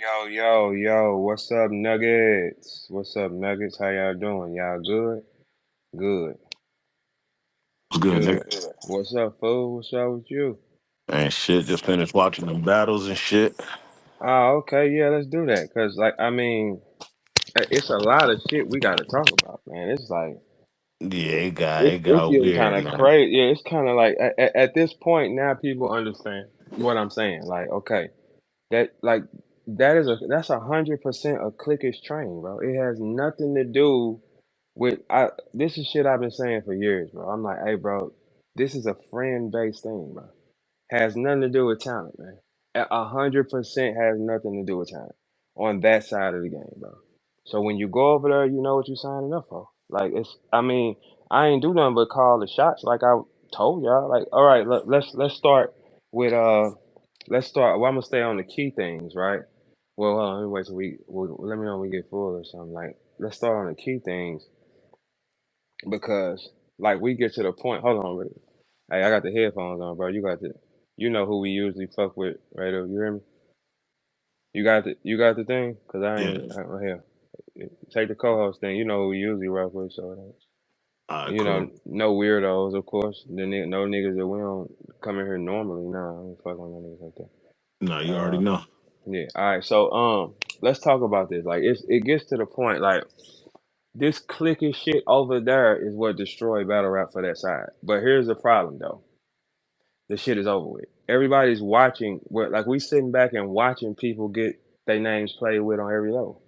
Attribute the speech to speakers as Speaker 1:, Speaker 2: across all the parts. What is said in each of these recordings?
Speaker 1: Yo, what's up, Nuggets? What's up, Nuggets? How y'all doing? Y'all good? Good,
Speaker 2: What's good,
Speaker 1: good.
Speaker 2: nigga?
Speaker 1: What's up, fool? What's up with you?
Speaker 2: And shit, just finished watching them battles and shit.
Speaker 1: Oh, okay, yeah, let's do that. Cause, like, I mean, it's a lot of shit we gotta talk about, man. It's like,
Speaker 2: Yeah,
Speaker 1: it's
Speaker 2: it
Speaker 1: it's
Speaker 2: got
Speaker 1: getting kind
Speaker 2: weird,
Speaker 1: of
Speaker 2: man.
Speaker 1: crazy. Yeah, it's kind of like at this point now, people understand what I'm saying. Like, okay, that like that's 100% a cliquish train, bro. It has nothing to do with this is shit I've been saying for years, bro. I'm like, hey, bro, this is a friend based thing, bro. Has nothing to do with talent, man. 100% has nothing to do with talent on that side of the game, bro. So when you go over there, you know what you're signing up for. Like I mean, I ain't do nothing but call the shots, like I told y'all. Like, all right, let's start with let's start. Well, I'm gonna stay on the key things, right? Well, hold on, let me wait till let me know when we get full or something. Like, let's start on the key things because like we get to the point. Hold on, Rick. Hey, I got the headphones on, bro. You know who we usually fuck with, right? You hear me? You got the thing, cause I
Speaker 2: Yeah.
Speaker 1: ain't right here. Take the co-host thing. You know who we usually rock with, so
Speaker 2: All right,
Speaker 1: you know,
Speaker 2: cool.
Speaker 1: no weirdos, of course. No niggas that we don't come in here normally. Nah, I don't fuck with no niggas like
Speaker 2: No,
Speaker 1: that.
Speaker 2: you already know.
Speaker 1: Yeah. All right. So let's talk about this. Like, it gets to the point. Like, this clicky shit over there is what destroyed battle rap for that side. But here's the problem, though. The shit is over with. Everybody's watching. Like, we sitting back and watching people get their names played with on every level.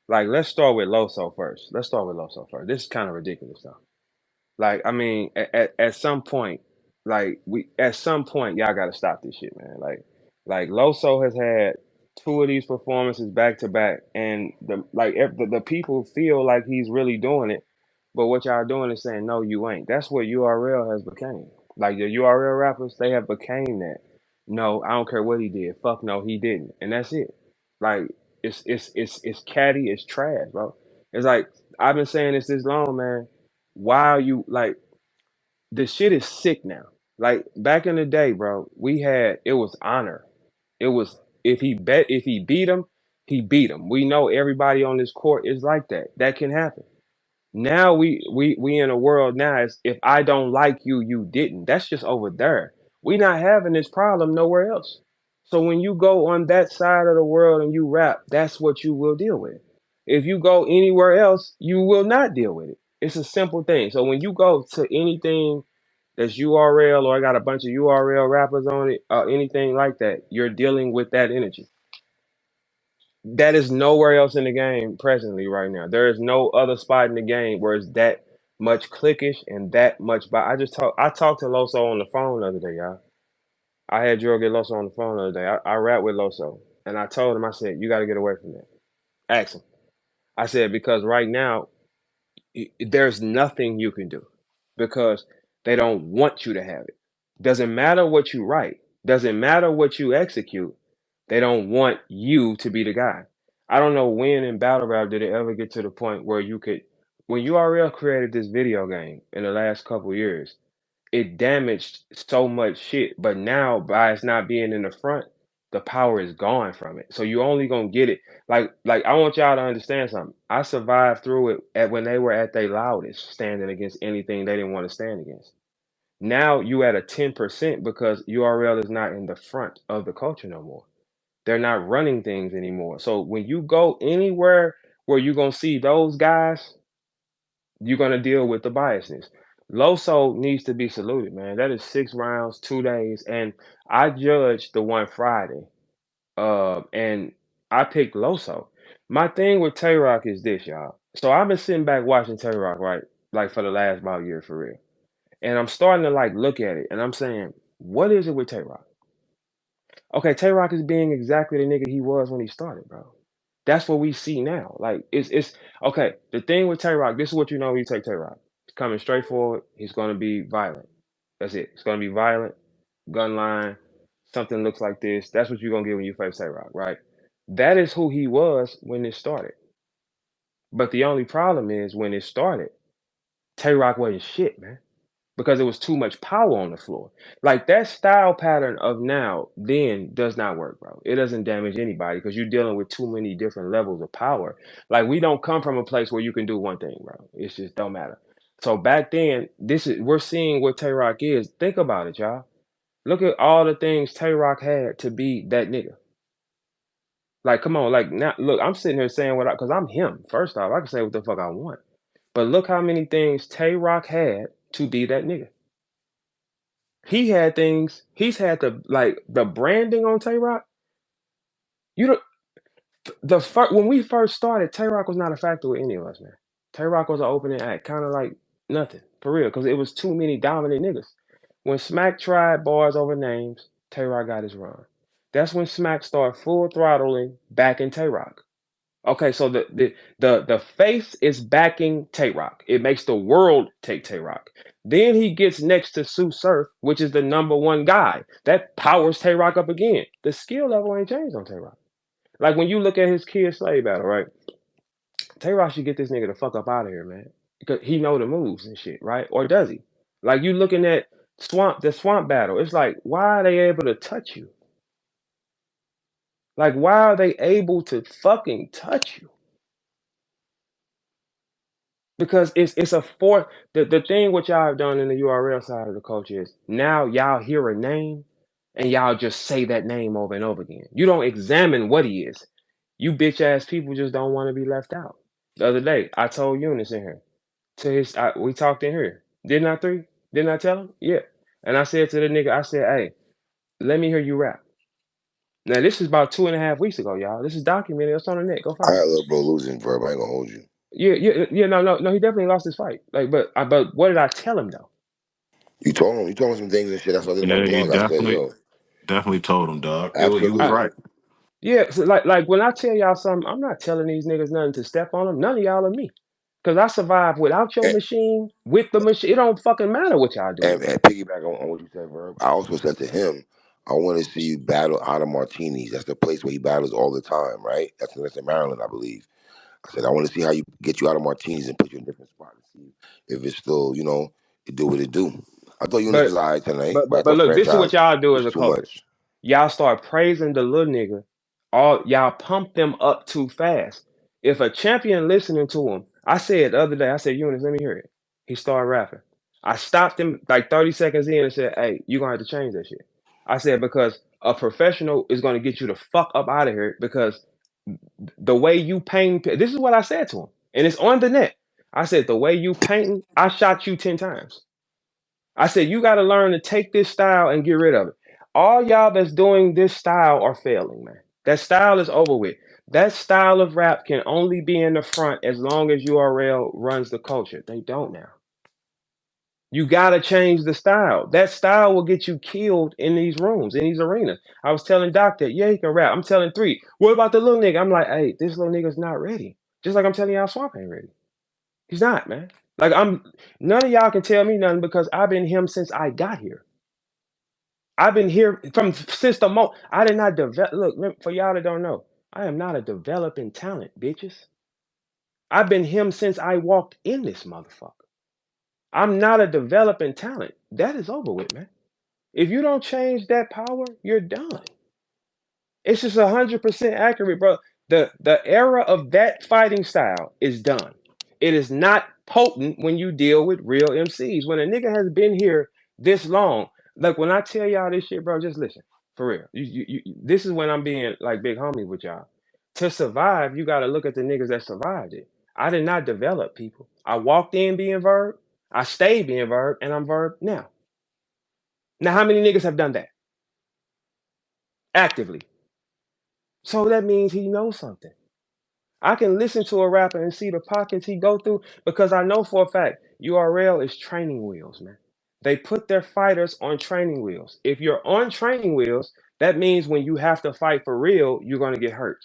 Speaker 1: Like, let's start with Loso first. Let's start with Loso first. This is kind of ridiculous, though. Like, I mean, at some point, like at some point, y'all got to stop this shit, man. Like Loso has had two of these performances back to back, and the people feel like he's really doing it, but what y'all doing is saying no, you ain't. That's what URL has became. Like the URL rappers, they have became that. No, I don't care what he did. Fuck no, he didn't, and that's it. Like it's catty, it's trash, bro. It's like I've been saying this long, man. Why are you like the shit is sick now? Like back in the day, bro, we had it was honor. It was if he beat him, he beat him. We know everybody on this court is like that. That can happen. Now we in a world now is if I don't like you, you didn't. That's just over there. We not having this problem nowhere else. So when you go on that side of the world and you rap, that's what you will deal with. If you go anywhere else, you will not deal with it. It's a simple thing. So when you go to anything that's URL or I got a bunch of URL rappers on it, anything like that, you're dealing with that energy. That is nowhere else in the game presently right now. There is no other spot in the game where it's that much clickish and that much. But I talked to Loso on the phone the other day, y'all. I had Joe get Loso on the phone the other day. I rap with Loso, and I told him, I said, you got to get away from that. Ask him. I said because right now there's nothing you can do because they don't want you to have it. Doesn't matter what you write. Doesn't matter what you execute. They don't want you to be the guy. I don't know when in battle rap did it ever get to the point where you could, when URL created this video game in the last couple years, it damaged so much shit. But now, by its not being in the front, the power is gone from it. So you only gonna get it. Like I want y'all to understand something. I survived through it when they were at their loudest, standing against anything they didn't want to stand against. Now you at a 10% because URL is not in the front of the culture no more. They're not running things anymore. So when you go anywhere where you're gonna see those guys, you're gonna deal with the biasness. Loso needs to be saluted, man. That is 6 rounds, 2 days, and I judged the one Friday. And I picked Loso. My thing with Tay Roc is this, y'all. So I've been sitting back watching Tay Roc, right? Like for the last about year for real. And I'm starting to like look at it and I'm saying, what is it with Tay Roc? Okay, Tay Roc is being exactly the nigga he was when he started, bro. That's what we see now. Like it's okay. The thing with Tay Roc, this is what you know when you take Tay Roc. He's coming straight forward. He's gonna be violent. That's it. It's gonna be violent, gun line, something looks like this. That's what you're gonna get when you face Tay Roc, right? That is who he was when it started. But the only problem is when it started, Tay Roc wasn't shit, man. because it was too much power on the floor. Like that style pattern of now then does not work, bro. It doesn't damage anybody because you're dealing with too many different levels of power. Like we don't come from a place where you can do one thing, bro. It's just don't matter. So back then, we're seeing what Tay Roc is. Think about it, y'all. Look at all the things Tay Roc had to be that nigga. Like, come on, like now, look, I'm sitting here saying because I'm him. First off, I can say what the fuck I want. But look how many things Tay Roc had to be that nigga. He had things. He's had the branding on Tay Roc. You don't when we first started, Tay Roc was not a factor with any of us, man. Tay Roc was an opening act, kind of like nothing for real, because it was too many dominant niggas. When Smack tried bars over names, Tay Roc got his run. That's when Smack started full throttling back in Tay Roc. Okay, so the face is backing Tay Roc. It makes the world take Tay Roc. Then he gets next to Sue Surf, which is the #1 guy. That powers Tay Roc up again. The skill level ain't changed on Tay Roc. Like when you look at his Kid Slave battle, right? Tay Roc should get this nigga the fuck up out of here, man. Because he know the moves and shit, right? Or does he? Like you looking at the swamp battle, it's like, why are they able to touch you? Like, why are they able to fucking touch you? Because it's a fourth. The thing what y'all have done in the URL side of the culture is now y'all hear a name and y'all just say that name over and over again. You don't examine what he is. You bitch ass people just don't want to be left out. The other day, I told Eunice in here. We talked in here. Didn't I three? Didn't I tell him? Yeah. And I said to the nigga, I said, hey, let me hear you rap. Now this is about 2.5 weeks ago, y'all. This is documented. It's on the net. Go
Speaker 3: I
Speaker 1: find
Speaker 3: had
Speaker 1: it.
Speaker 3: little bro losing, Verb. I ain't gonna hold you.
Speaker 1: Yeah. No. He definitely lost his fight. Like, but what did I tell him though?
Speaker 3: You told him some things and shit. That's why I did my
Speaker 2: Yeah, you
Speaker 3: blog. I said,
Speaker 2: definitely
Speaker 3: yo,
Speaker 2: definitely told him, dog. You was
Speaker 1: I,
Speaker 3: absolutely.
Speaker 2: right.
Speaker 1: yeah. So like when I tell y'all something, I'm not telling these niggas nothing to step on them. None of y'all are me. Cause I survived without your
Speaker 3: And,
Speaker 1: machine, with the machine. It don't fucking matter what y'all do to me.
Speaker 3: and piggyback on what you said, Verb. I also said to him, I want to see you battle out of Martinis. That's the place where he battles all the time, right? That's in Maryland, I believe. I said, I want to see how you get you out of Martinis and put you in a different spot and see if it's still, it do what it do. I thought Eunice
Speaker 1: But
Speaker 3: was all right tonight,
Speaker 1: but
Speaker 3: but I
Speaker 1: but but
Speaker 3: thought
Speaker 1: look, this is what
Speaker 3: franchise
Speaker 1: y'all do as
Speaker 3: was
Speaker 1: a
Speaker 3: too
Speaker 1: culture.
Speaker 3: much.
Speaker 1: Y'all start praising the little nigga. All y'all pump them up too fast. If a champion listening to him, I said the other day, I said, Eunice, let me hear it. He started rapping. I stopped him like 30 seconds in and said, hey, you're gonna have to change that shit. I said, because a professional is gonna get you the fuck up out of here because the way you paint, this is what I said to him. And it's on the net. I said, the way you painting, I shot you 10 times. I said, you got to learn to take this style and get rid of it. All y'all that's doing this style are failing, man. That style is over with. That style of rap can only be in the front as long as URL runs the culture. They don't now. You got to change the style. That style will get you killed in these rooms, in these arenas. I was telling Doc that, yeah, he can rap. I'm telling Three, what about the little nigga? I'm like, hey, this little nigga's not ready. Just like I'm telling y'all, Swamp ain't ready. He's not, man. Like none of y'all can tell me nothing because I've been him since I got here. I've been here from since the moment I did not develop. Look, for y'all that don't know, I am not a developing talent, bitches. I've been him since I walked in this motherfucker. I'm not a developing talent. That is over with, man. If you don't change that power, you're done. It's just 100% accurate, bro. The era of that fighting style is done. It is not potent when you deal with real MCs. When a nigga has been here this long, like when I tell y'all this shit, bro, just listen for real. This is when I'm being like big homie with y'all. To survive, you got to look at the niggas that survived it. I did not develop people. I walked in being Verb. I stayed being Verb, and I'm Verb now. Now, how many niggas have done that actively? So that means he knows something. I can listen to a rapper and see the pockets he go through because I know for a fact URL is training wheels, man. They put their fighters on training wheels. If you're on training wheels, that means when you have to fight for real, you're going to get hurt.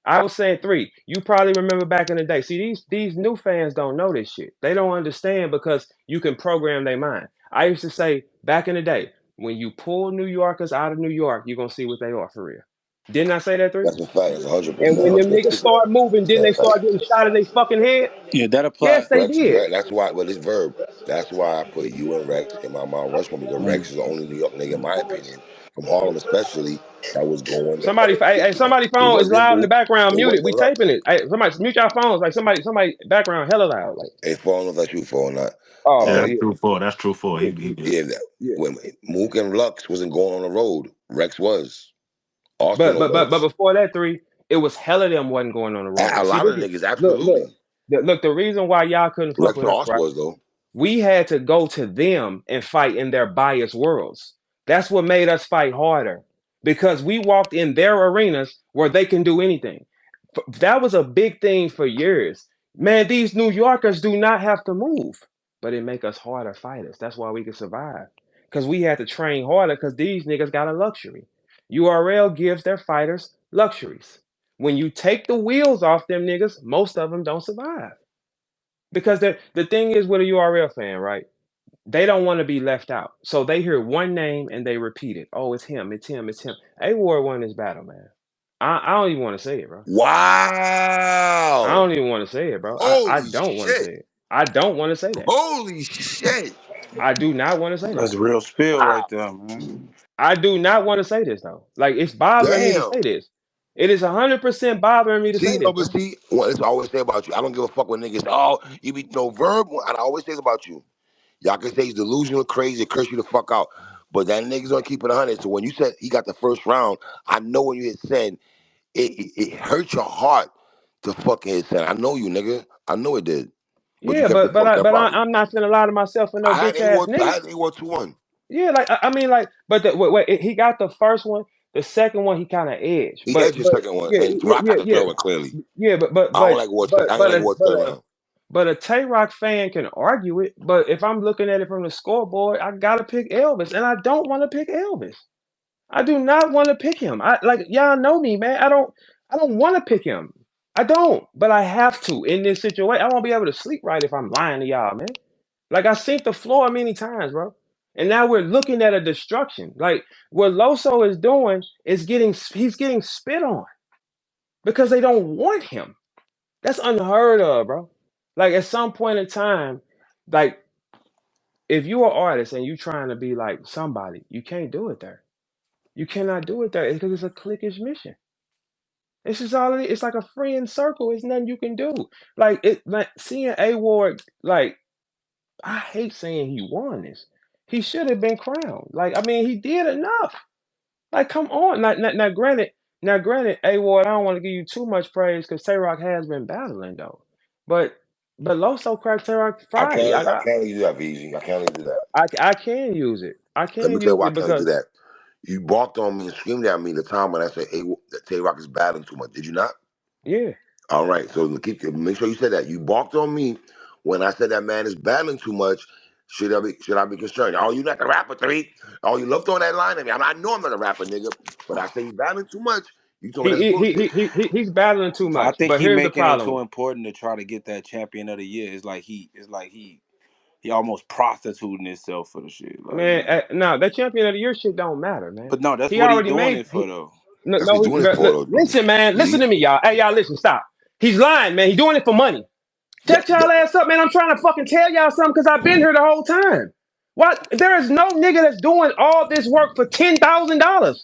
Speaker 1: I was saying Three. You probably remember back in the day. See, these new fans don't know this shit. They don't understand because you can program their mind. I used to say back in the day, when you pull New Yorkers out of New York, you're gonna see what they are for real. Didn't I say that three?
Speaker 3: That's a fact. That's
Speaker 1: And
Speaker 3: 100%.
Speaker 1: when them niggas
Speaker 3: 150%.
Speaker 1: start moving, then they
Speaker 3: That's
Speaker 1: start
Speaker 3: fact.
Speaker 1: getting shot in their fucking head.
Speaker 4: Yeah, that
Speaker 1: Yes,
Speaker 4: apply.
Speaker 1: they
Speaker 3: Rex is
Speaker 1: did.
Speaker 3: right. That's why. Well, it's Verb. That's why I put you and Rex in my Mount Rushmore because
Speaker 4: Mm.
Speaker 3: Rex is the only New York nigga, in my opinion, from Harlem especially, that was going to
Speaker 1: Somebody, hey,
Speaker 3: shit
Speaker 1: hey,
Speaker 3: too much.
Speaker 1: somebody
Speaker 3: It
Speaker 1: phone is
Speaker 3: wasn't
Speaker 1: loud in the
Speaker 3: Mook.
Speaker 1: background.
Speaker 3: It
Speaker 1: Mute it. We
Speaker 3: wasn't Lux.
Speaker 1: taping it. Hey, somebody mute y'all phones. Like somebody background hella loud. Like,
Speaker 3: It falling off that you for or not.
Speaker 1: oh,
Speaker 2: Yeah,
Speaker 1: okay,
Speaker 2: that's
Speaker 3: Um,
Speaker 2: true for. That's true for.
Speaker 1: yeah,
Speaker 2: He good.
Speaker 3: yeah, that,
Speaker 1: yeah.
Speaker 3: when Mook and Lux wasn't going on the road, Rex was.
Speaker 1: But
Speaker 3: Arsenal
Speaker 1: but but but
Speaker 3: was.
Speaker 1: before that three, it was hella them wasn't going on the
Speaker 3: A
Speaker 1: road. See,
Speaker 3: lot
Speaker 1: this
Speaker 3: of
Speaker 1: is
Speaker 3: niggas,
Speaker 1: look.
Speaker 3: absolutely.
Speaker 1: Look, the reason why y'all couldn't fuck
Speaker 3: Rex
Speaker 1: with
Speaker 3: and
Speaker 1: us,
Speaker 3: Ars
Speaker 1: right?
Speaker 3: was though.
Speaker 1: We had to go to them and fight in their biased worlds. That's what made us fight harder because we walked in their arenas where they can do anything. That was a big thing for years. Man, these New Yorkers do not have to move, but it make us harder fighters. That's why we can survive because we had to train harder because these niggas got a luxury. URL gives their fighters luxuries. When you take the wheels off them niggas, most of them don't survive. Because the thing is with a URL fan, right? They don't want to be left out. So they hear one name and they repeat it. Oh, it's him, it's him, it's him. A Ward won this battle, man. I don't even want to say it, bro. I
Speaker 3: Wow.
Speaker 1: don't even want to say it, bro. I
Speaker 3: Holy
Speaker 1: don't want to say
Speaker 3: shit.
Speaker 1: it. I don't want to say that.
Speaker 3: Holy shit.
Speaker 1: I do not want to say that.
Speaker 4: That's real spill
Speaker 3: Wow.
Speaker 4: right there, man.
Speaker 1: I do not want to say this though. Like it's bothering me to
Speaker 3: Damn.
Speaker 1: say this. It is 100% bothering me to say
Speaker 3: See,
Speaker 1: this,
Speaker 3: no, but
Speaker 1: bro.
Speaker 3: see, what I always say about you, I don't give a fuck when niggas, oh, you be no Verb. And I always say about you. Y'all can say he's delusional, crazy, curse you the fuck out. But that nigga's gonna keep it 100. So when you said he got the first round, I know when you had said it hurt your heart to fucking hit said. I know you, nigga. I know it did. But you
Speaker 1: Yeah,
Speaker 3: kept it fucked up probably.
Speaker 1: I'm not finna lie to myself for no
Speaker 3: I had
Speaker 1: bitch
Speaker 3: A
Speaker 1: ass
Speaker 3: Ward, I
Speaker 1: nigga.
Speaker 3: had A Ward 2-1.
Speaker 1: Yeah, like I mean, like, but he got the first one. The second one, he kind of edged,
Speaker 3: He edged the
Speaker 1: but
Speaker 3: second one.
Speaker 1: yeah,
Speaker 3: And
Speaker 1: yeah,
Speaker 3: Rock
Speaker 1: yeah,
Speaker 3: got the
Speaker 1: yeah,
Speaker 3: third one clearly.
Speaker 1: yeah,
Speaker 3: I don't like Ward's I ain't like Ward's third round.
Speaker 1: but a Tay Roc fan can argue it. But if I'm looking at it from the scoreboard, I gotta pick Elvis, and I don't want to pick Elvis. I do not want to pick him. I like y'all know me, man. I don't want to pick him. I don't, but I have to in this situation. I won't be able to sleep right if I'm lying to y'all, man. Like I seen the floor many times, bro. And now we're looking at a destruction. Like what Loso is doing is he's getting spit on because they don't want him. That's unheard of, bro. Like at some point in time, like if you're an artist and you're trying to be like somebody, you can't do it there. You cannot do it there because it's a cliquish mission. It's just all it's like a friend circle. It's nothing you can do. Like seeing A Ward, like I hate saying he won this. He should have been crowned. Like I mean, he did enough. Like come on. Now granted, A Ward, I don't want to give you too much praise because Tay Roc has been battling though. But but Loso cracked Tay Roc Friday.
Speaker 3: I can't let you do that, VG. I can't let you do that.
Speaker 1: I can use it. I
Speaker 3: Let me
Speaker 1: can
Speaker 3: tell you
Speaker 1: use
Speaker 3: why I
Speaker 1: it
Speaker 3: can't let you
Speaker 1: because
Speaker 3: do that. You barked on me and screamed at me the time when I said, hey, that Tay Rock is battling too much. Did you not?
Speaker 1: yeah.
Speaker 3: All right, so make sure you said that. You balked on me when I said that man is battling too much. Should I be concerned? Oh, you not the rapper, three. Oh, you love throwing that line at me. I know I'm not a rapper, nigga, but I say he's battling too much. You told me that's bullshit.
Speaker 1: He's battling too
Speaker 4: I
Speaker 1: much.
Speaker 4: think
Speaker 1: But
Speaker 4: he
Speaker 1: here's the
Speaker 4: making it
Speaker 1: problem.
Speaker 4: too important to try to get that champion of the year. He almost prostituting himself for the shit. Like,
Speaker 1: Man, no, that champion of the year shit don't matter, man.
Speaker 4: but no, that's
Speaker 1: He
Speaker 4: what he
Speaker 1: already
Speaker 4: doing
Speaker 1: made
Speaker 4: it for though.
Speaker 1: no,
Speaker 3: That's what he's doing it
Speaker 1: but
Speaker 3: for, though,
Speaker 1: listen, man, listen
Speaker 3: G.
Speaker 1: to me, y'all. Hey, y'all, listen, stop. He's lying, man. He's doing it for money.
Speaker 3: That,
Speaker 1: Shut y'all
Speaker 3: that,
Speaker 1: ass up, man. I'm trying to fucking tell y'all something because I've been here the whole time. What? There is no nigga that's doing all this work for $10,000.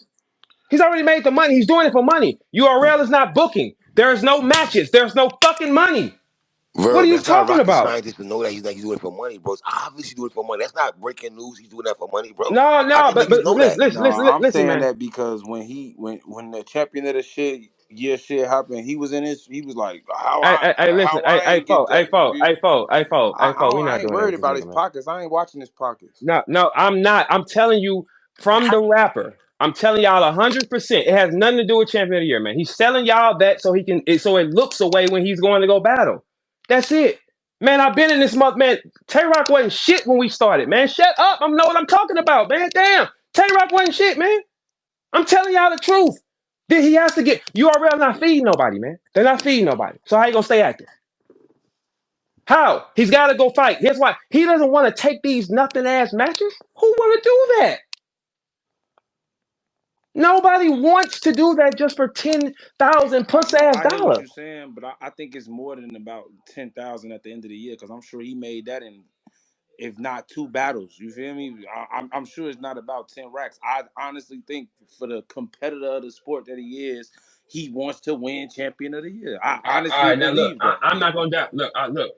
Speaker 1: He's already made the money. He's doing it for money. URL is not booking. There's no matches. There's no fucking money. What are
Speaker 3: Verb,
Speaker 1: you
Speaker 3: that's not
Speaker 1: talking
Speaker 3: rocket
Speaker 1: about?
Speaker 3: scientist to know that he's doing it for money, bro. It's obviously doing it for money. That's not breaking news. He's doing that for money, bro.
Speaker 1: No,
Speaker 3: I
Speaker 1: no,
Speaker 3: think niggas know that.
Speaker 4: No, I'm
Speaker 1: listen,
Speaker 4: saying
Speaker 1: man.
Speaker 4: that because when the champion of the shit happened, he was like,
Speaker 1: Listen,
Speaker 4: how I ain't get that. You feel me?
Speaker 1: We
Speaker 4: I
Speaker 1: not
Speaker 4: ain't
Speaker 1: doing that
Speaker 4: worried
Speaker 1: with this
Speaker 4: about his
Speaker 1: nigga, man.
Speaker 4: pockets. I ain't watching his pockets.
Speaker 1: No, no, I'm not. I'm telling you from the rapper. I'm telling y'all 100%. It has nothing to do with champion of the year, man. He's selling y'all that so so it looks away when he's going to go battle. That's it, man. I've been in this month, man. Tay Roc wasn't shit when we started, man. Shut up. I know what I'm talking about, man. Damn, Tay Roc wasn't shit, man. I'm telling y'all the truth. Then he has to get URL not feeding nobody, man. They're not feeding nobody. So how you gonna stay active? How? He's got to go fight. Here's why. He doesn't want to take these nothing ass matches. Who want to do that? Nobody wants to do that just for $10,000 puss
Speaker 4: No,
Speaker 1: ass
Speaker 4: I hear what
Speaker 1: dollars.
Speaker 4: you're saying, but I think it's more than about 10,000 at the end of the year because I'm sure he made that in, if not two battles. You feel me? I'm sure it's not about 10 racks. I honestly think for the competitor of the sport that he is, he wants to win champion of the year. I
Speaker 1: All
Speaker 4: honestly
Speaker 1: right, now look,
Speaker 4: believe that.
Speaker 1: I'm not gonna doubt. Look, look,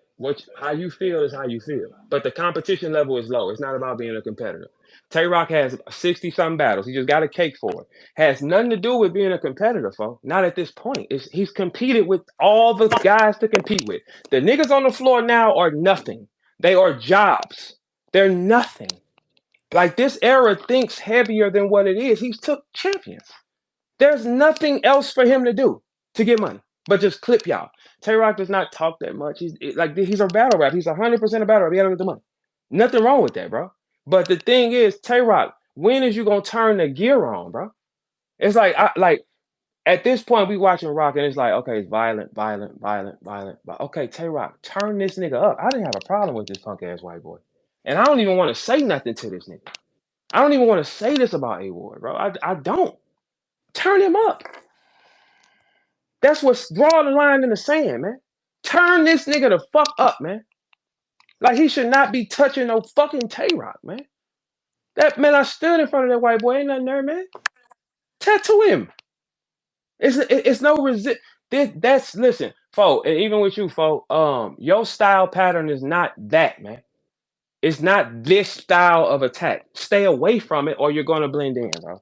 Speaker 1: how you feel is how you feel, but the competition level is low. It's not about being a competitor. Tay Roc has 60 something battles. He just got a cake for it. Has nothing to do with being a competitor, folks. Not at this point. He's competed with all the guys to compete with. The niggas on the floor now are nothing. They are jobs. They're nothing. Like this era thinks heavier than what it is. He's took champions. There's nothing else for him to do to get money, but just clip y'all. Tay Roc does not talk that much. He's a battle rap. He's 100% a battle rap. He gotta get the money. Nothing wrong with that, bro. But the thing is, Tay Roc, when is you gonna turn the gear on, bro? It's like at this point we watching Rock and it's like, okay, it's violent, violent, violent, violent. But okay, Tay Roc, turn this nigga up. I didn't have a problem with this punk ass white boy, and I don't even want to say nothing to this nigga. I don't even want to say this about A Ward, bro. I don't. Turn him up. That's what's draw the line in the sand, man. Turn this nigga the fuck up, man. Like he should not be touching no fucking Tay Roc, man. That man, I stood in front of that white boy. Ain't nothing there, man. Tattoo him. It's no resist. That's listen, fo. And even with you, fo. Your style pattern is not that, man. It's not this style of attack. Stay away from it, or you're gonna blend in, bro.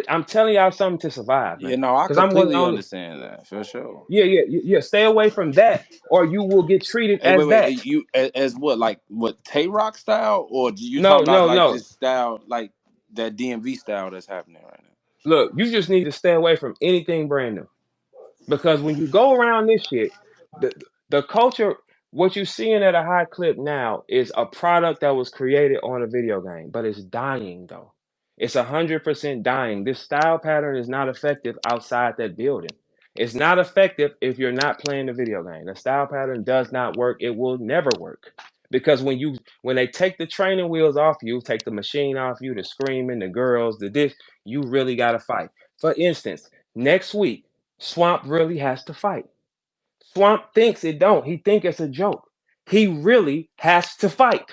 Speaker 1: I'm telling y'all something to survive,
Speaker 4: Yeah,
Speaker 1: man.
Speaker 4: no, I
Speaker 1: Because I'm one of the
Speaker 4: completely
Speaker 1: only.
Speaker 4: understand that for sure.
Speaker 1: Yeah. Stay away from that, or you will get treated
Speaker 4: Hey,
Speaker 1: as
Speaker 4: wait,
Speaker 1: that.
Speaker 4: you as what, like what Tay Rock style, or you talking
Speaker 1: No,
Speaker 4: about
Speaker 1: no,
Speaker 4: like
Speaker 1: no.
Speaker 4: this style, like that DMV style that's happening right now?
Speaker 1: Look, you just need to stay away from anything brand new. Because when you go around this shit, the the culture, what you're seeing at a high clip now is a product that was created on a video game, but it's dying though. It's 100% dying. This style pattern is not effective outside that building. It's not effective if you're not playing the video game. The style pattern does not work. It will never work. Because when they take the training wheels off you, take the machine off you, the screaming, the girls, the this, you really gotta fight. For instance, next week, Swamp really has to fight. Swamp thinks it don't. He think it's a joke. He really has to fight.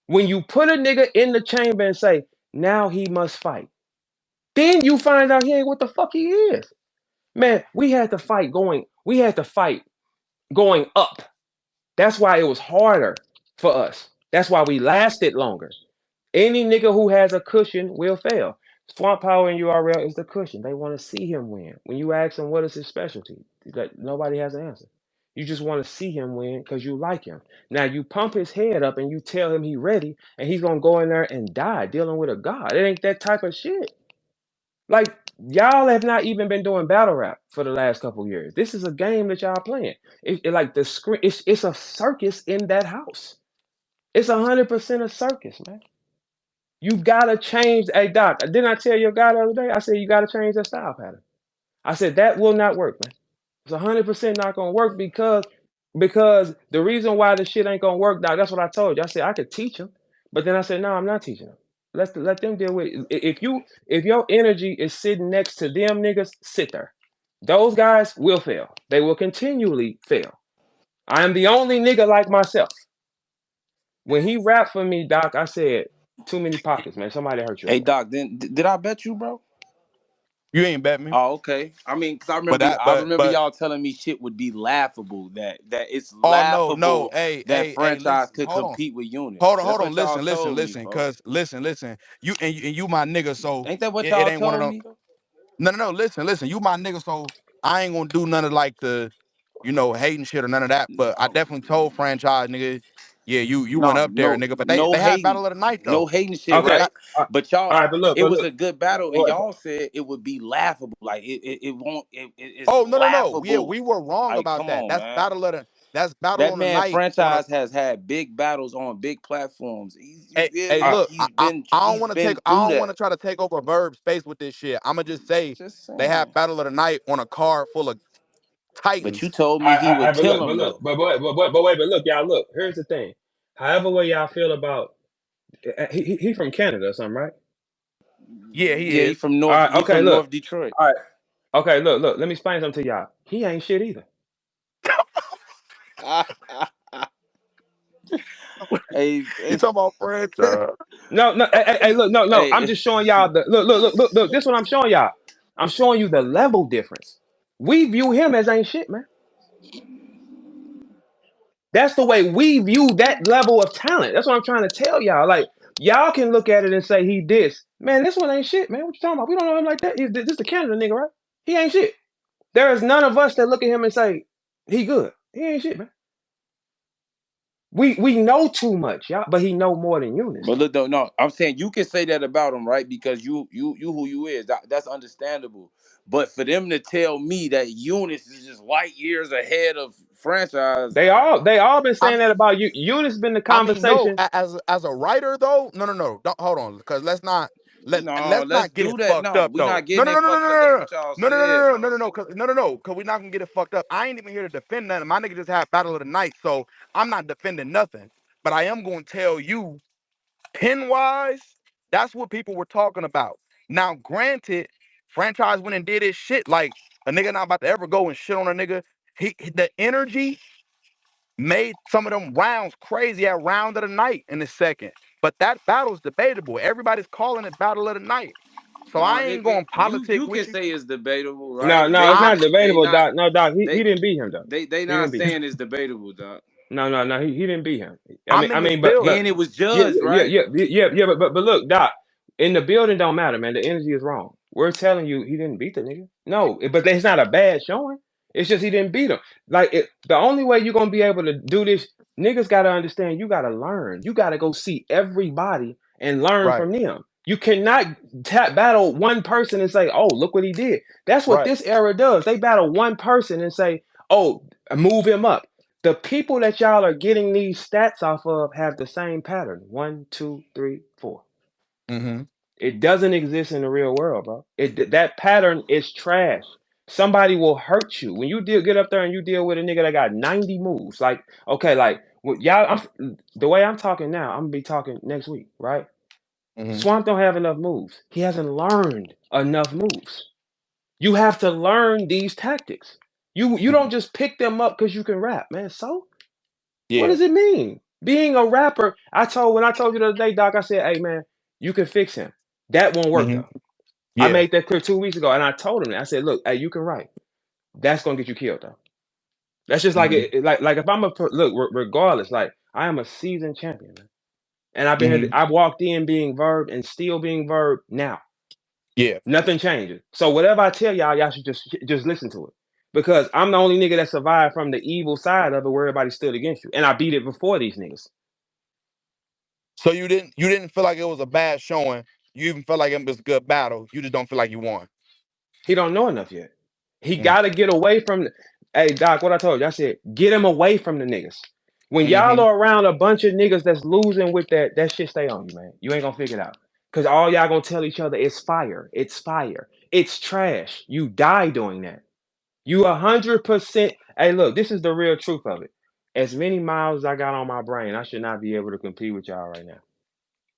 Speaker 1: When you put a nigga in the chamber and say, now he must fight, then you find out he ain't what the fuck he is. Man, we had to fight going up. That's why it was harder for us. That's why we lasted longer. Any nigga who has a cushion will fail. Swamp Power in URL is the cushion. They want to see him win. When you ask him what is his specialty, nobody has an answer. You just want to see him win because you like him. Now you pump his head up and you tell him he ready, and he's gonna go in there and die dealing with a god. It ain't that type of shit. Like y'all have not even been doing battle rap for the last couple years. This is a game that y'all playing. Like the screen. It's a circus in that house. It's 100% a circus, man. You gotta change. Hey Doc, didn't I tell your guy the other day? I said you gotta change that style pattern. I said that will not work, man. It's 100% not gonna work because the reason why the shit ain't gonna work, Doc. That's what I told you. I said I could teach them, but then I said no, I'm not teaching them. Let them deal with it. If your energy is sitting next to them niggas, sit there. Those guys will fail. They will continually fail. I am the only nigga like myself. When he rapped for me, Doc, I said too many pockets, man. Somebody hurt you
Speaker 4: Hey,
Speaker 1: over there.
Speaker 4: Doc, then did I bet you, bro?
Speaker 2: You ain't bet me,
Speaker 4: Oh, okay. I mean, cause
Speaker 2: but that,
Speaker 4: I remember
Speaker 2: but
Speaker 4: y'all telling me shit would be laughable. That it's
Speaker 2: oh no, no,
Speaker 4: laughable
Speaker 2: hey,
Speaker 4: that
Speaker 2: hey, hey,
Speaker 4: franchise
Speaker 2: listen,
Speaker 4: could compete with
Speaker 2: hold
Speaker 4: units.
Speaker 2: on,
Speaker 4: That's
Speaker 2: hold on,
Speaker 4: what y'all
Speaker 2: listen,
Speaker 4: told me,
Speaker 2: listen,
Speaker 4: folks.
Speaker 2: cause listen, you my nigga, so
Speaker 4: Ain't that what
Speaker 2: it
Speaker 4: y'all
Speaker 2: ain't one of
Speaker 4: told
Speaker 2: them.
Speaker 4: me though?
Speaker 2: No, listen, you my nigga, so I ain't gonna do none of like the, hating shit or none of that. But I definitely told franchise nigga, yeah, you went
Speaker 4: No,
Speaker 2: up there,
Speaker 4: no,
Speaker 2: nigga. But they
Speaker 4: no
Speaker 2: they had
Speaker 4: hating,
Speaker 2: battle of the night
Speaker 4: no
Speaker 2: though.
Speaker 4: hating shit,
Speaker 2: They
Speaker 1: Okay.
Speaker 2: got
Speaker 4: right?
Speaker 1: All
Speaker 4: But y'all,
Speaker 1: right,
Speaker 4: it was a good battle, and
Speaker 1: but
Speaker 4: y'all said it would be laughable. Like it won't. It's
Speaker 2: oh no, yeah,
Speaker 4: laughable.
Speaker 2: we were wrong
Speaker 4: Like,
Speaker 2: about
Speaker 4: come
Speaker 2: that.
Speaker 4: on, man.
Speaker 2: That's battle
Speaker 4: That
Speaker 2: on the
Speaker 4: man
Speaker 2: night on a.
Speaker 4: franchise has had big battles on big platforms. You
Speaker 2: Hey,
Speaker 4: feel
Speaker 2: hey,
Speaker 1: all
Speaker 4: me?
Speaker 1: right,
Speaker 2: look, I don't
Speaker 4: He's
Speaker 2: want to take
Speaker 4: been
Speaker 2: I
Speaker 4: through
Speaker 2: don't want to
Speaker 4: that.
Speaker 2: try to take over Verb space with this shit. I'ma just say
Speaker 4: Just
Speaker 2: they
Speaker 4: saying.
Speaker 2: had battle of the night on a card full of
Speaker 4: But you
Speaker 2: titans.
Speaker 4: told me he would
Speaker 1: but
Speaker 4: kill
Speaker 1: look,
Speaker 4: him though.
Speaker 1: but look, y'all, look. Here's the thing. However way y'all feel about he from Canada or something, right?
Speaker 2: Yeah, he
Speaker 4: Yeah, he
Speaker 2: is.
Speaker 4: from
Speaker 1: All
Speaker 4: North.
Speaker 1: right,
Speaker 4: He
Speaker 1: okay,
Speaker 4: from
Speaker 1: look.
Speaker 4: North Detroit.
Speaker 1: All right, okay, look. Let me explain something to y'all. He ain't shit either.
Speaker 4: Hey,
Speaker 2: You talking about franchise?
Speaker 1: No, no, hey, look, no. I'm
Speaker 4: hey,
Speaker 1: just showing y'all the look. This is what I'm showing y'all. I'm showing you the level difference. We view him as ain't shit, man. That's the way we view that level of talent. That's what I'm trying to tell y'all. Like, y'all can look at it and say he this. Man, this one ain't shit, man. What you talking about? We don't know him like that. This the Canada nigga, right? He ain't shit. There is none of us that look at him and say, he good. He ain't shit, man. We know too much, y'all, but he know more than Eunice,
Speaker 4: but
Speaker 1: though.
Speaker 4: look, though, no, I'm saying you can say that about him, right? Because you who you is. That's understandable. But for them to tell me that Eunice is just light years ahead of franchise,
Speaker 1: They all been
Speaker 2: I
Speaker 1: saying that about you. Eunice been the
Speaker 2: I mean, no,
Speaker 1: conversation.
Speaker 2: as a writer though, no. Don't hold on, because
Speaker 4: no,
Speaker 2: let's
Speaker 4: let's
Speaker 2: not get
Speaker 4: do
Speaker 2: it
Speaker 4: that.
Speaker 2: fucked
Speaker 4: No,
Speaker 2: up
Speaker 4: we
Speaker 2: though.
Speaker 4: not
Speaker 2: No,
Speaker 4: getting
Speaker 2: no,
Speaker 4: it
Speaker 2: no, no, no,
Speaker 4: fucked up. That's
Speaker 2: no,
Speaker 4: what y'all
Speaker 2: no, no, no,
Speaker 4: said,
Speaker 2: no, no,
Speaker 4: bro.
Speaker 2: no, no, no, because we're not gonna get it fucked up. I ain't even here to defend nothing. My nigga just had battle of the night, so I'm not defending nothing. But I am gonna tell you, pin wise, that's what people were talking about. Now, granted, franchise went and did his shit. Like a nigga not about to ever go and shit on a nigga. The energy made some of them rounds crazy at round of the night in the second. But that battle's debatable. Everybody's calling it battle of the night. So
Speaker 4: No,
Speaker 2: I ain't going politic
Speaker 4: you can
Speaker 2: with you.
Speaker 4: say it's debatable, right?
Speaker 1: No, it's
Speaker 4: They
Speaker 2: I
Speaker 1: not
Speaker 4: they
Speaker 1: debatable,
Speaker 4: not
Speaker 1: Doc. No, Doc, he
Speaker 4: they
Speaker 1: didn't beat him, though.
Speaker 4: they
Speaker 1: He
Speaker 4: not
Speaker 1: didn't beat him.
Speaker 4: saying it's debatable, dog.
Speaker 1: No, he didn't beat him. I mean,
Speaker 2: I'm in
Speaker 1: I
Speaker 2: this
Speaker 1: mean, but
Speaker 4: And
Speaker 2: building.
Speaker 4: it was
Speaker 1: yeah,
Speaker 4: judged,
Speaker 1: yeah,
Speaker 4: right?
Speaker 1: yeah, yeah. But look, Doc, in the building don't matter, man. The energy is wrong. We're telling you he didn't beat the nigga. No, but it's not a bad showing. It's just he didn't beat him. Like the only way you're gonna be able to do this, niggas gotta understand. You gotta learn. You gotta go see everybody and learn
Speaker 2: Right,
Speaker 1: from them. You cannot battle one person and say, "Oh, look what he did." That's what
Speaker 2: right.
Speaker 1: this era does. They battle one person and say, "Oh, move him up." The people that y'all are getting these stats off of have the same pattern. One, two, three, four.
Speaker 2: Mm-hmm.
Speaker 1: It doesn't exist in the real world, bro. That pattern is trash. Somebody will hurt you when you get up there and you deal with a nigga that got 90 moves. Like, okay, like y'all, the way I'm talking now, I'm gonna be talking next week, right?
Speaker 2: Mm-hmm.
Speaker 1: Swamp don't have enough moves. He hasn't learned enough moves. You have to learn these tactics. You
Speaker 2: Hmm.
Speaker 1: don't just pick them up because you can rap, man. So what
Speaker 2: Yeah.
Speaker 1: does it mean? Being a rapper, when I told you the other day, Doc, I said, hey man, you can fix him. That won't work
Speaker 2: Mm-hmm.
Speaker 1: though. I
Speaker 2: Yeah.
Speaker 1: made that clear 2 weeks ago, and I told him that. I said, look, hey, you can write. That's gonna get you killed though. That's just like
Speaker 2: Mm-hmm.
Speaker 1: like if I'm look, regardless, like I am a seasoned champion, man. And I've been here,
Speaker 2: Mm-hmm.
Speaker 1: I walked in being Verb and still being Verb now.
Speaker 2: Yeah.
Speaker 1: Nothing changes. So whatever I tell y'all, y'all should just listen to it. Because I'm the only nigga that survived from the evil side of it where everybody stood against you. And I beat it before these niggas.
Speaker 2: So you didn't feel like it was a bad showing. You even felt like it was a good battle. You just don't feel like you won.
Speaker 1: He don't know enough yet. He gotta get away from hey Doc, what I told you, I said, get him away from the niggas. When y'all
Speaker 2: Mm-hmm.
Speaker 1: are around a bunch of niggas that's losing with that shit stay on you, man. You ain't gonna figure it out. Cause all y'all gonna tell each other it's fire. It's fire. It's trash. You die doing that. You 100%. Hey, look, this is the real truth of it. As many miles as I got on my brain, I should not be able to compete with y'all right now.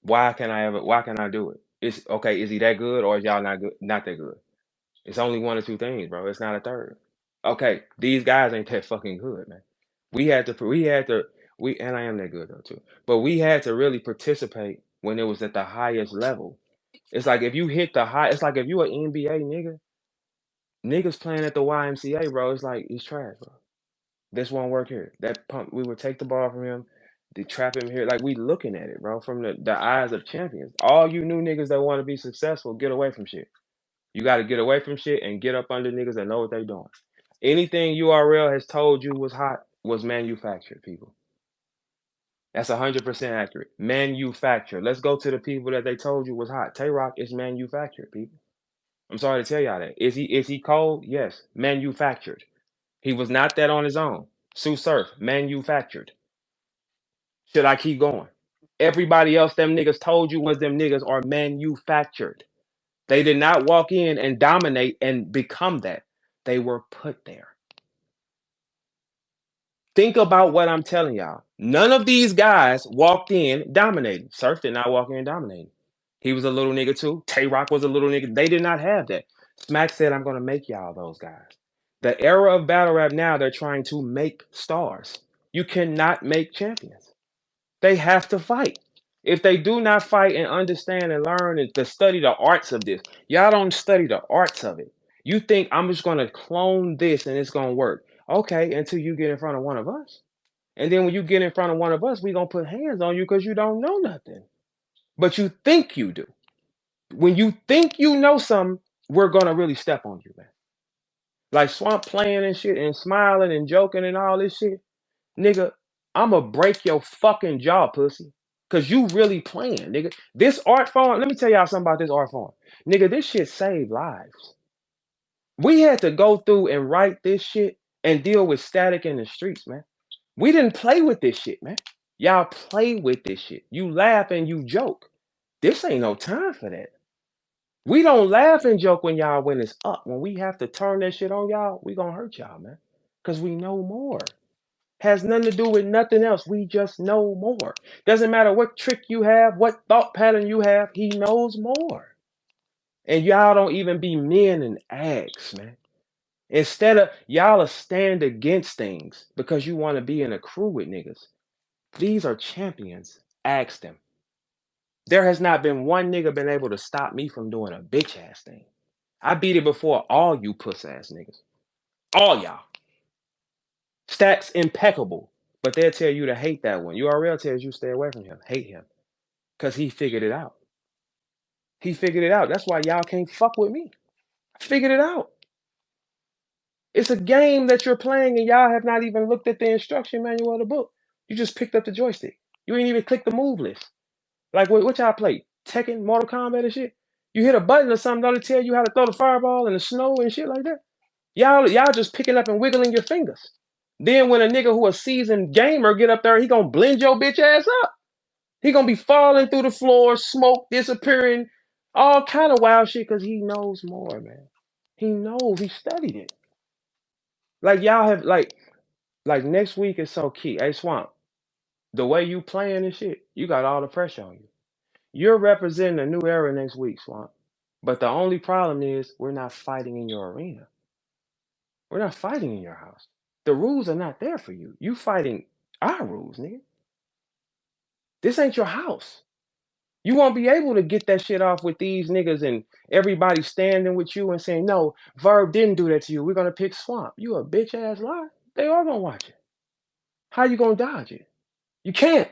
Speaker 1: Why can I do it? It's okay, is he that good or is y'all not that good? It's only one or two things, bro. It's not a third. Okay, these guys ain't that fucking good, man. And I am that good though too. But we had to really participate when it was at the highest level. It's like if you hit the high, it's like if you an NBA nigga, niggas playing at the YMCA, bro. It's like it's trash, bro. This won't work here. That pump, we would take the ball from him, they trap him here. Like we looking at it, bro, from the eyes of champions. All you new niggas that want to be successful, get away from shit. You got to get away from shit and get up under niggas that know what they doing. Anything URL has told you was hot was manufactured, people. That's 100% accurate. Manufactured. Let's go to the people that they told you was hot. Tay Roc is manufactured, people. I'm sorry to tell y'all that. Is he cold? Yes. Manufactured. He was not that on his own. Sue Surf, manufactured. Should I keep going? Everybody else them niggas told you was them niggas are manufactured. They did not walk in and dominate and become that. They were put there. Think about what I'm telling y'all. None of these guys walked in dominating. Surf did not walk in dominating. He was a little nigga too. Tay Roc was a little nigga. They did not have that. Smack said, I'm gonna make y'all those guys. The era of battle rap now, they're trying to make stars. You cannot make champions. They have to fight. If they do not fight and understand and learn and to study the arts of this, y'all don't study the arts of it. You think I'm just gonna clone this and it's gonna work. Okay, until you get in front of one of us. And then when you get in front of one of us, we gonna put hands on you because you don't know nothing. But you think you do. When you think you know something, we're gonna really step on you, man. Like Swamp playing and shit and smiling and joking and all this shit. Nigga, I'ma break your fucking jaw, pussy. Cause you really playing, nigga. This art form, let me tell y'all something about this art form. Nigga, this shit saved lives. We had to go through and write this shit and deal with static in the streets, man. We didn't play with this shit, man. Y'all play with this shit. You laugh and you joke. This ain't no time for that. We don't laugh and joke when it's up. When we have to turn that shit on y'all, we gonna hurt y'all, man. Cause we know more. Has nothing to do with nothing else. We just know more. Doesn't matter what trick you have, what thought pattern you have, he knows more. And y'all don't even be men and ask, man. Instead of y'all stand against things because you want to be in a crew with niggas. These are champions. Ask them. There has not been one nigga been able to stop me from doing a bitch ass thing. I beat it before all you puss ass niggas. All y'all. Stats impeccable. But they'll tell you to hate that one. URL tells you stay away from him. Hate him. Because he figured it out. He figured it out. That's why y'all can't fuck with me. I figured it out. It's a game that you're playing and y'all have not even looked at the instruction manual of the book. You just picked up the joystick. You ain't even clicked the move list. Like what y'all play? Tekken, Mortal Kombat and shit? You hit a button or something, don't it tell you how to throw the fireball in the snow and shit like that? Y'all just picking up and wiggling your fingers. Then when a nigga who a seasoned gamer get up there, he gonna blend your bitch ass up. He gonna be falling through the floor, smoke disappearing, all kind of wild shit because he knows more, man. He knows. He studied it. Like y'all have like next week is so key. Hey Swamp, the way you playing and shit, you got all the pressure on you. You're representing a new era next week, Swamp. But the only problem is we're not fighting in your arena. We're not fighting in your house. The rules are not there for you. You fighting our rules, nigga. This ain't your house. You won't be able to get that shit off with these niggas and everybody standing with you and saying, no, Verb didn't do that to you. We're gonna pick Swamp. You a bitch ass lie. They are gonna watch it. How you gonna dodge it? You can't.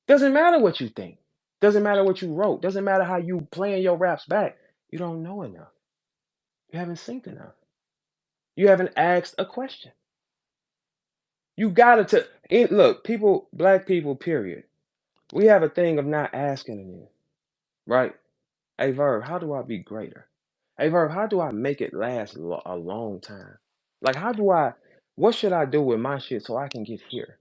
Speaker 1: Doesn't matter what you think. Doesn't matter what you wrote. Doesn't matter how you playing your raps back. You don't know enough. You haven't synced enough. You haven't asked a question. You gotta look, people, black people, period. We have a thing of not asking them, right? Hey Verb, how do I be greater? Hey Verb, how do I make it last a long time? Like what should I do with my shit so I can get here?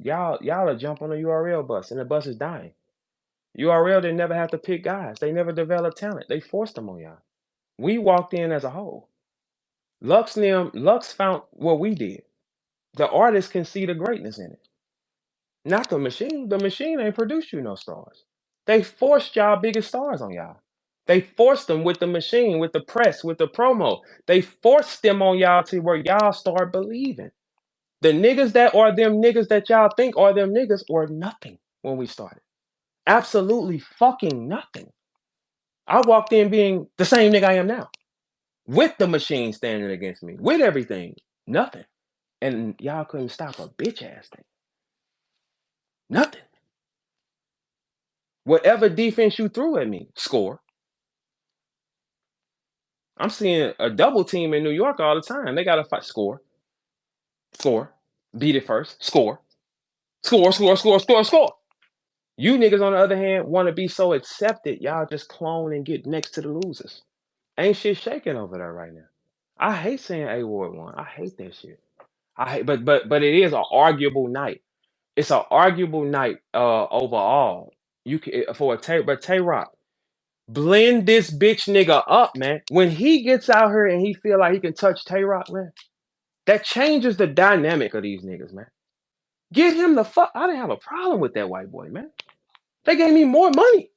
Speaker 1: Y'all are jump on the URL bus and the bus is dying. URL didn't never have to pick guys. They never developed talent. They forced them on y'all. We walked in as a whole. Lux found what we did. The artist can see the greatness in it. Not the machine. The machine ain't produced you no stars. They forced y'all biggest stars on y'all. They forced them with the machine, with the press, with the promo. They forced them on y'all to where y'all start believing. The niggas that are them niggas that y'all think are them niggas or nothing when we started. Absolutely fucking nothing. I walked in being the same nigga I am now. With the machine standing against me. With everything. Nothing. And y'all couldn't stop a bitch ass thing. Nothing. Whatever defense you threw at me, score. I'm seeing a double team in New York all the time. They got to fight, score, score, beat it first, score, score, score, score, score, score. You niggas, on the other hand, want to be so accepted, y'all just clone and get next to the losers. Ain't shit shaking over there right now. I hate saying A Ward won. I hate that shit. I hate, but it is an arguable night. It's an arguable night overall. You can for a Tay Roc. Blend this bitch nigga up, man. When he gets out here and he feel like he can touch Tay Roc, man, that changes the dynamic of these niggas, man. Get him the fuck. I didn't have a problem with that white boy, man. They gave me more money.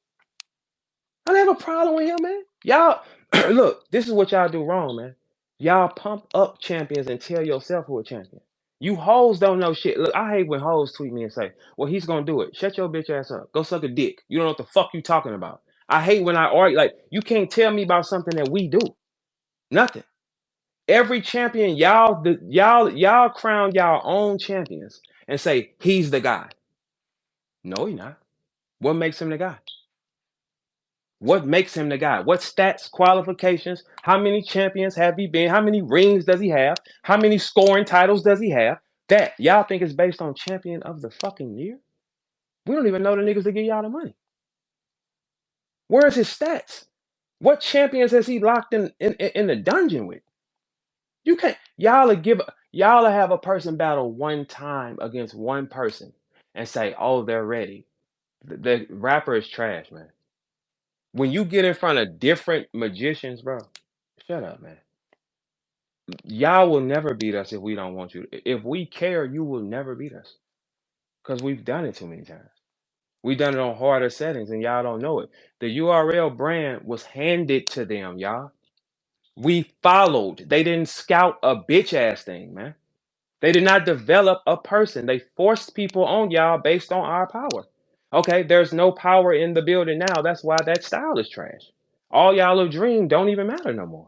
Speaker 1: I don't have a problem with him, man. Y'all, look, this is what y'all do wrong, man. Y'all pump up champions and tell yourself who a champion. You hoes don't know shit. Look, I hate when hoes tweet me and say, well, he's gonna do it. Shut your bitch ass up. Go suck a dick. You don't know what the fuck you talking about. I hate when I argue, like, you can't tell me about something that we do. Nothing. Every champion, y'all crown y'all own champions and say he's the guy. No, he's not. What makes him the guy? What makes him the guy? What stats, qualifications? How many champions have he been? How many rings does he have? How many scoring titles does he have? That y'all think is based on champion of the fucking year? We don't even know the niggas that give y'all the money. Where's his stats? What champions has he locked in the dungeon with? You can't. Y'all have a person battle one time against one person and say, oh, they're ready. The rapper is trash, man. When you get in front of different magicians, bro, shut up, man. Y'all will never beat us if we don't want you. If we care, you will never beat us because we've done it too many times. We've done it on harder settings and y'all don't know it. The URL brand was handed to them, y'all. We followed. They didn't scout a bitch ass thing, man. They did not develop a person. They forced people on y'all based on our power. Okay, there's no power in the building now. That's why that style is trash. All y'all have dreamed don't even matter no more.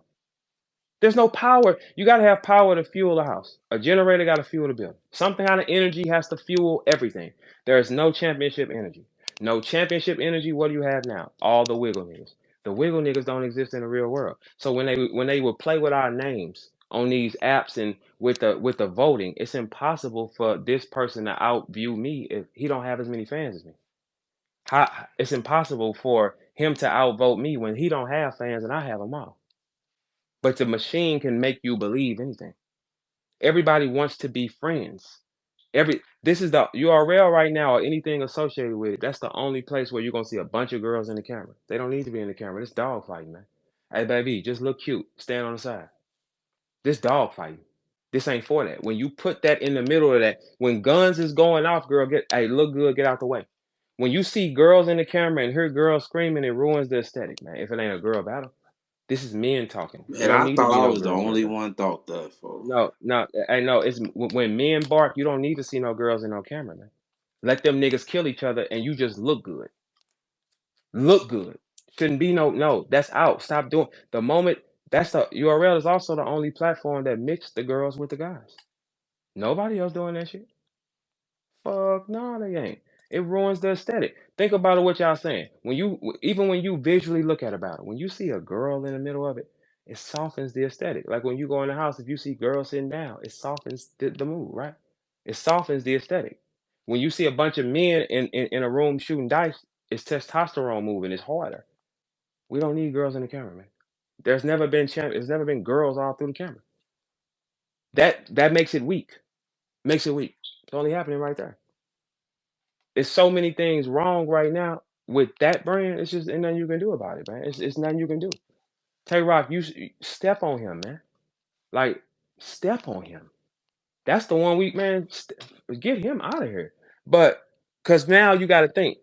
Speaker 1: There's no power. You got to have power to fuel a house. A generator got to fuel the building. Something kind of energy has to fuel everything. There is no championship energy. No championship energy. What do you have now? All the wiggle niggas. The wiggle niggas don't exist in the real world. So when they would play with our names on these apps and with the voting, it's impossible for this person to outview me if he don't have as many fans as me. It's impossible for him to outvote me when he don't have fans and I have them all. But the machine can make you believe anything. Everybody wants to be friends. This is the URL right now or anything associated with it. That's the only place where you're gonna see a bunch of girls in the camera. They don't need to be in the camera. This dog fighting, man. Hey baby, just look cute. Stand on the side. This dog fighting. This ain't for that. When you put that in the middle of that, when guns is going off, girl, look good, get out the way. When you see girls in the camera and hear girls screaming, it ruins the aesthetic, man. If it ain't a girl battle. This is men talking. It
Speaker 4: Man,
Speaker 1: don't
Speaker 4: I
Speaker 1: need to
Speaker 4: thought
Speaker 1: be
Speaker 4: I
Speaker 1: no
Speaker 4: was the
Speaker 1: girls in the
Speaker 4: only
Speaker 1: camera.
Speaker 4: one thought that, folks.
Speaker 1: No, no, I know. It's when men bark, you don't need to see no girls in no camera, man. Let them niggas kill each other and you just look good. Look good. Shouldn't be no. That's out. Stop doing the moment. That's the URL is also the only platform that mixed the girls with the guys. Nobody else doing that shit. Fuck no, they ain't. It ruins the aesthetic. Think about it. What y'all saying? Even when you visually look at about it, when you see a girl in the middle of it, it softens the aesthetic. Like when you go in the house, if you see girls sitting down, it softens the mood, right? It softens the aesthetic. When you see a bunch of men in a room shooting dice, it's testosterone moving. It's harder. We don't need girls in the camera, man. There's never been girls all through the camera. That makes it weak. Makes it weak. It's only happening right there. There's so many things wrong right now with that brand. It's just ain't nothing you can do about it, man. It's nothing you can do. Tay Roc, step on him, man. Like step on him. That's the one week, man. Get him out of here. But because now you got to think,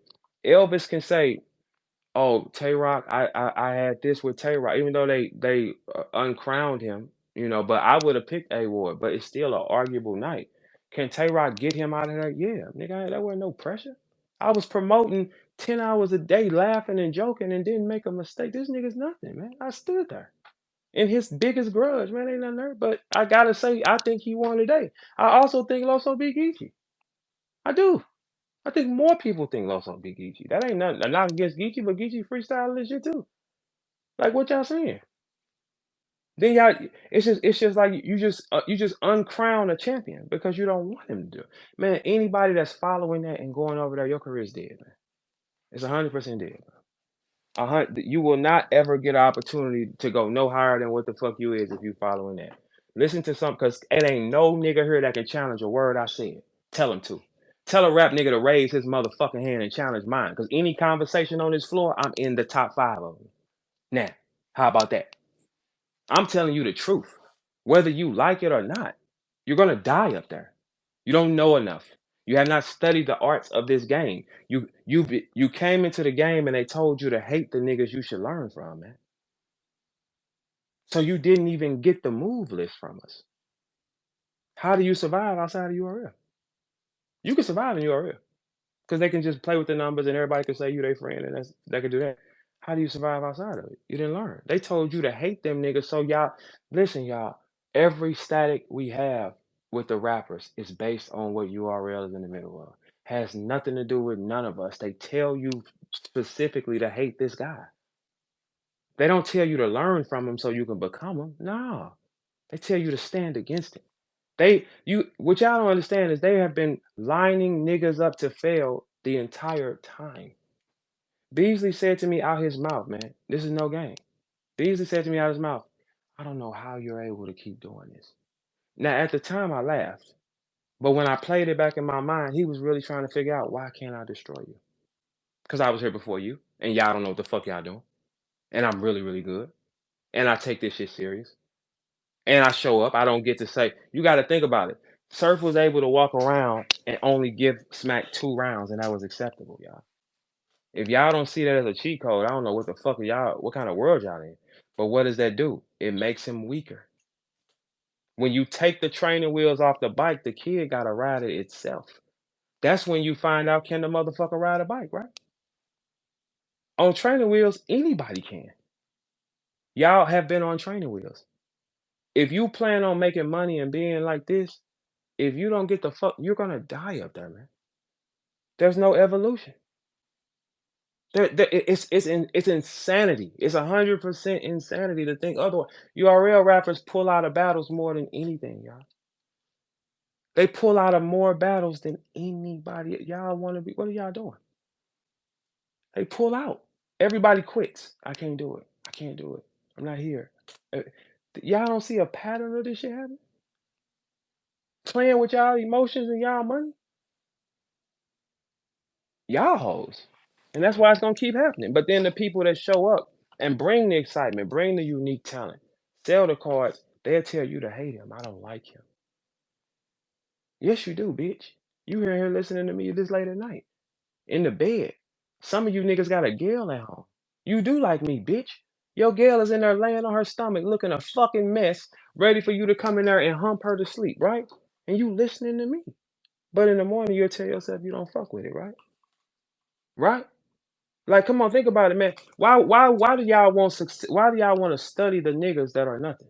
Speaker 1: Elvis can say, "Oh, Tay Roc, I had this with Tay Roc," even though they uncrowned him, But I would have picked A Ward, but it's still an arguable night. Can Tay Roc get him out of there? Yeah, nigga, that wasn't no pressure. I was promoting 10 hours a day, laughing and joking, and didn't make a mistake. This nigga's nothing, man. I stood there. And his biggest grudge, man, ain't nothing there. But I gotta say, I think he won today. I also think Loso beat Geechi. I do. I think more people think Loso beat Geechi. That ain't nothing. Not against Geechi, but Geechi freestyling this shit too. Like what y'all saying? Then y'all, it's just like you just uncrown a champion because you don't want him to do it. Man, anybody that's following that and going over there, your career is dead, man. It's 100% dead. You will not ever get an opportunity to go no higher than what the fuck you is if you following that. Listen to something, cause it ain't no nigga here that can challenge a word I said. Tell him to. Tell a rap nigga to raise his motherfucking hand and challenge mine. Cause any conversation on this floor, I'm in the top 5 of them. Now, how about that? I'm telling you the truth. Whether you like it or not, you're gonna die up there. You don't know enough. You have not studied the arts of this game. You came into the game and they told you to hate the niggas you should learn from, man. So you didn't even get the move list from us. How do you survive outside of URL? You can survive in URL because they can just play with the numbers and everybody can say you their friend and they can do that. How do you survive outside of it? You didn't learn. They told you to hate them niggas. So y'all, listen, y'all. Every static we have with the rappers is based on what URL is in the middle of. Has nothing to do with none of us. They tell you specifically to hate this guy. They don't tell you to learn from him so you can become him. No, they tell you to stand against him. What y'all don't understand is they have been lining niggas up to fail the entire time. Beasley said to me out his mouth, man, this is no game. Beasley said to me out his mouth, I don't know how you're able to keep doing this. Now, at the time, I laughed. But when I played it back in my mind, he was really trying to figure out, why can't I destroy you? Because I was here before you, and y'all don't know what the fuck y'all doing. And I'm really, really good. And I take this shit serious. And I show up. I don't get to say, you got to think about it. Surf was able to walk around and only give Smack 2 rounds, and that was acceptable, y'all. If y'all don't see that as a cheat code, I don't know what the fuck what kind of world y'all in. But what does that do? It makes him weaker. When you take the training wheels off the bike, the kid got to ride it itself. That's when you find out, can the motherfucker ride a bike, right? On training wheels, anybody can. Y'all have been on training wheels. If you plan on making money and being like this, if you don't get the fuck, you're gonna die up there, man. There's no evolution. It's insanity. It's 100% insanity to think otherwise. URL rappers pull out of battles more than anything, y'all. They pull out of more battles than anybody. Y'all want to be? What are y'all doing? They pull out. Everybody quits. I can't do it. I can't do it. I'm not here. Uh, Y'all don't see a pattern of this shit happening? Playing with y'all emotions and y'all money? Y'all hoes. And that's why it's gonna keep happening. But then the people that show up and bring the excitement, bring the unique talent, sell the cards, they'll tell you to hate him. I don't like him. Yes, you do, bitch. You here listening to me this late at night. In the bed. Some of you niggas got a girl at home. You do like me, bitch. Your girl is in there laying on her stomach looking a fucking mess, ready for you to come in there and hump her to sleep, right? And you listening to me. But in the morning, you'll tell yourself you don't fuck with it, right? Right? Like, come on, think about it, man. Why do y'all want why do y'all want to study the niggas that are nothing?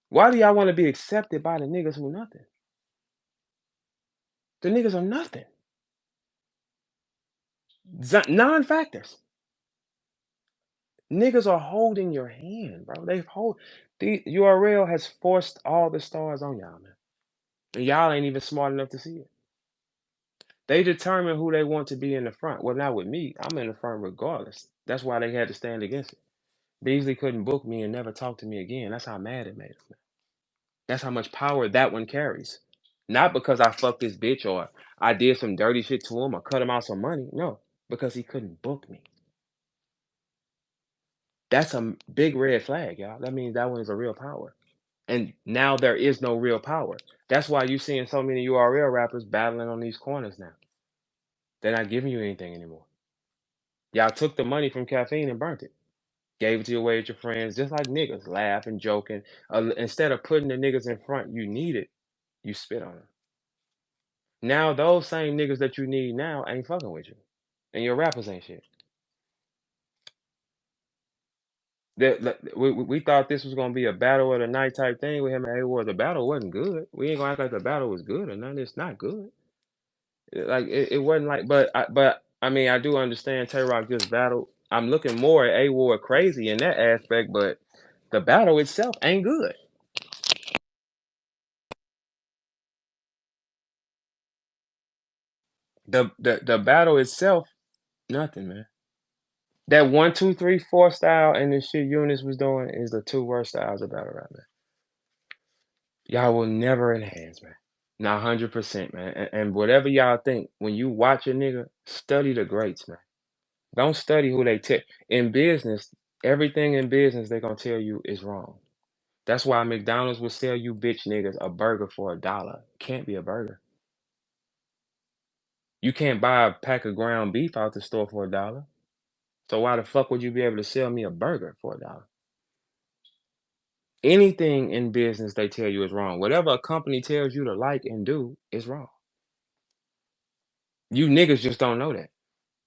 Speaker 1: Why do y'all want to be accepted by the niggas who nothing? The niggas are nothing. Non-factors. Niggas are holding your hand, bro. The URL has forced all the stars on y'all, man. And y'all ain't even smart enough to see it. They determine who they want to be in the front. Well, not with me. I'm in the front regardless. That's why they had to stand against it. Beasley couldn't book me and never talk to me again. That's how mad it made him. That's how much power that one carries. Not because I fucked this bitch or I did some dirty shit to him or cut him out some money. No, because he couldn't book me. That's a big red flag, y'all. That means that one is a real power. And now there is no real power. That's why you're seeing so many URL rappers battling on these corners now. They're not giving you anything anymore. Y'all took the money from caffeine and burnt it. Gave it to away with your friends, just like niggas, laughing, joking. Instead of putting the niggas in front you needed, you spit on them. Now those same niggas that you need now ain't fucking with you. And your rappers ain't shit. We thought this was gonna be a battle of the night type thing with him and A-War. The battle wasn't good. We ain't gonna act like the battle was good or nothing. It's not good. Like it wasn't like, but I mean, I do understand Tay Roc just battled. I'm looking more at A-War crazy in that aspect, but the battle itself ain't good. The battle itself, nothing, man. That 1, 2, 3, 4 style and the shit Eunice was doing is the two worst styles of battle rap, man. Y'all will never enhance, man. Not 100%, man. And whatever y'all think, when you watch a nigga, study the greats, man. Don't study who they tell. In business, everything in business they're gonna tell you is wrong. That's why McDonald's will sell you bitch niggas a burger for $1. Can't be a burger. You can't buy a pack of ground beef out the store for $1. So why the fuck would you be able to sell me a burger for $1? Anything in business they tell you is wrong. Whatever a company tells you to like and do is wrong. You niggas just don't know that.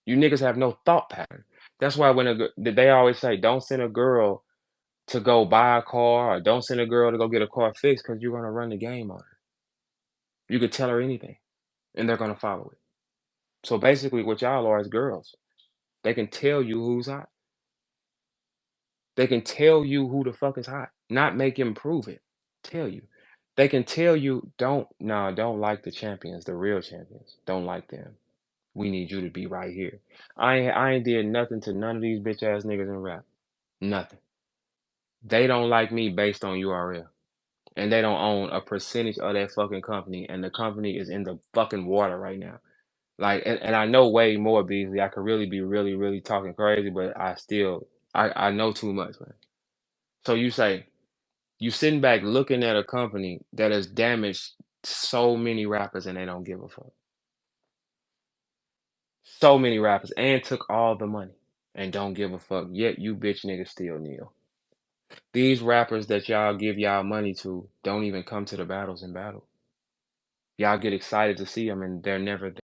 Speaker 1: You niggas have no thought pattern. That's why when they always say, don't send a girl to go buy a car or don't send a girl to go get a car fixed because you're going to run the game on her. You could tell her anything and they're going to follow it. So basically what y'all are is girls. They can tell you who's hot. They can tell you who the fuck is hot, not make him prove it. Tell you. They can tell you, don't like the champions, the real champions. Don't like them. We need you to be right here. I ain't did nothing to none of these bitch ass niggas in rap. Nothing. They don't like me based on URL. And they don't own a percentage of that fucking company. And the company is in the fucking water right now. Like, and I know way more, Beasley. I could really be really, really talking crazy, but I know too much, man. So you say, you sitting back looking at a company that has damaged so many rappers and they don't give a fuck. So many rappers and took all the money and don't give a fuck. Yet you bitch niggas still kneel. These rappers that y'all give y'all money to don't even come to the battles and battle. Y'all get excited to see them and they're never there.